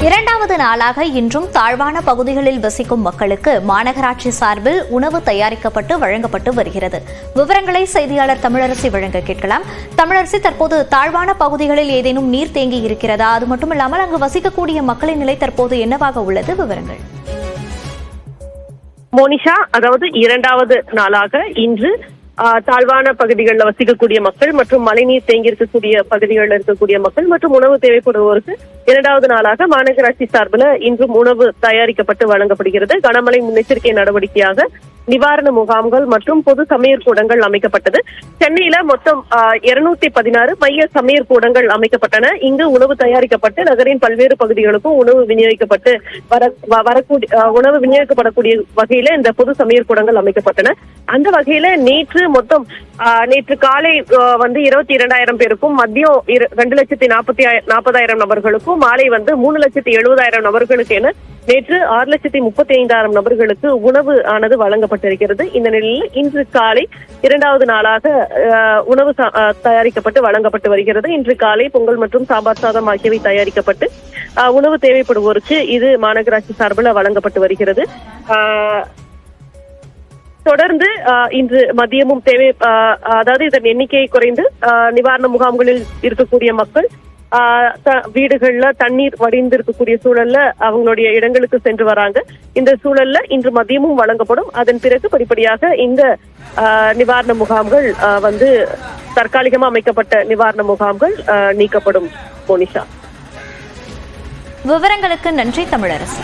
இரண்டாவது நாளாக இன்றும் தாழ்வான பகுதிகளில் வசிக்கும் மக்களுக்கு மாநகராட்சி சார்பில் உணவு தயாரிக்கப்பட்டு வழங்கப்பட்டு வருகிறது. விவரங்களை செய்தியாளர் தமிழரசி வழங்க கேட்கலாம். தமிழரசி, தற்போது தாழ்வான பகுதிகளில் ஏதேனும் நீர் தேங்கி இருக்கிறதா? அது மட்டுமில்லாமல் அங்கு வசிக்கக்கூடிய மக்களின் நிலை தற்போது என்னவாக உள்ளது? விவரங்கள். மோனிஷா, அதாவது இரண்டாவது நாளாக இன்று தாழ்வான பகுதிகளில் வசிக்கக்கூடிய மக்கள் மற்றும் மழைநீர் தேங்கி இருக்கக்கூடிய பகுதிகளில் இருக்கக்கூடிய மக்கள் மற்றும் உணவு தேவைப்படுவோருக்கு இரண்டாவது நாளாக மாநகராட்சி சார்பில் இன்றும் உணவு தயாரிக்கப்பட்டு வழங்கப்படுகிறது. கனமழை முன்னெச்சரிக்கை நடவடிக்கையாக நிவாரண முகாம்கள் மற்றும் பொது சமையற் கூடங்கள் அமைக்கப்பட்டது. சென்னையில மொத்தம் 216 மைய சமையற் கூடங்கள் அமைக்கப்பட்டன. இங்கு உணவு தயாரிக்கப்பட்டு நகரின் பல்வேறு பகுதிகளுக்கும் உணவு விநியோகிக்கப்பட்டு உணவு விநியோகிக்கப்படக்கூடிய வகையில இந்த பொது சமையற் கூடங்கள் அமைக்கப்பட்டன. அந்த வகையில நேற்று காலை 22,000 பேருக்கும், மதியம் 2,40,000 நபர்களுக்கும், மாலை 3,70,000 நபர்களுக்கு என நேற்று 6,35,000 நபர்களுக்கு உணவு ஆனது வழங்கப்பட்டிருக்கிறது. இந்த நிலையில் இன்று காலை இரண்டாவது நாளாக உணவு தயாரிக்கப்பட்டு வழங்கப்பட்டு வருகிறது. இன்று காலை பொங்கல் மற்றும் சாம்பார் சாதம் ஆகியவை தயாரிக்கப்பட்டு உணவு தேவைப்படுவோருக்கு இது மாநகராட்சி சார்பில் வழங்கப்பட்டு வருகிறது. தொடர்ந்து இன்று மதியமும் அதாவது இதன் எண்ணிக்கையை குறைந்து நிவாரண முகாம்களில் இருக்கக்கூடிய மக்கள் வீடுகள்ல தண்ணீர் வடிந்து இருக்கக்கூடிய சூழல்ல அவங்களுடைய இடங்களுக்கு சென்று வராங்க. இந்த சூழல்ல இன்று மதியமும் வழங்கப்படும். அதன் பிறகு படிப்படியாக இந்த நிவாரண முகாம்கள் தற்காலிகமா அமைக்கப்பட்ட நிவாரண முகாம்கள் நீக்கப்படும். மோனிஷா, விவரங்களுக்கு நன்றி தமிழரசி.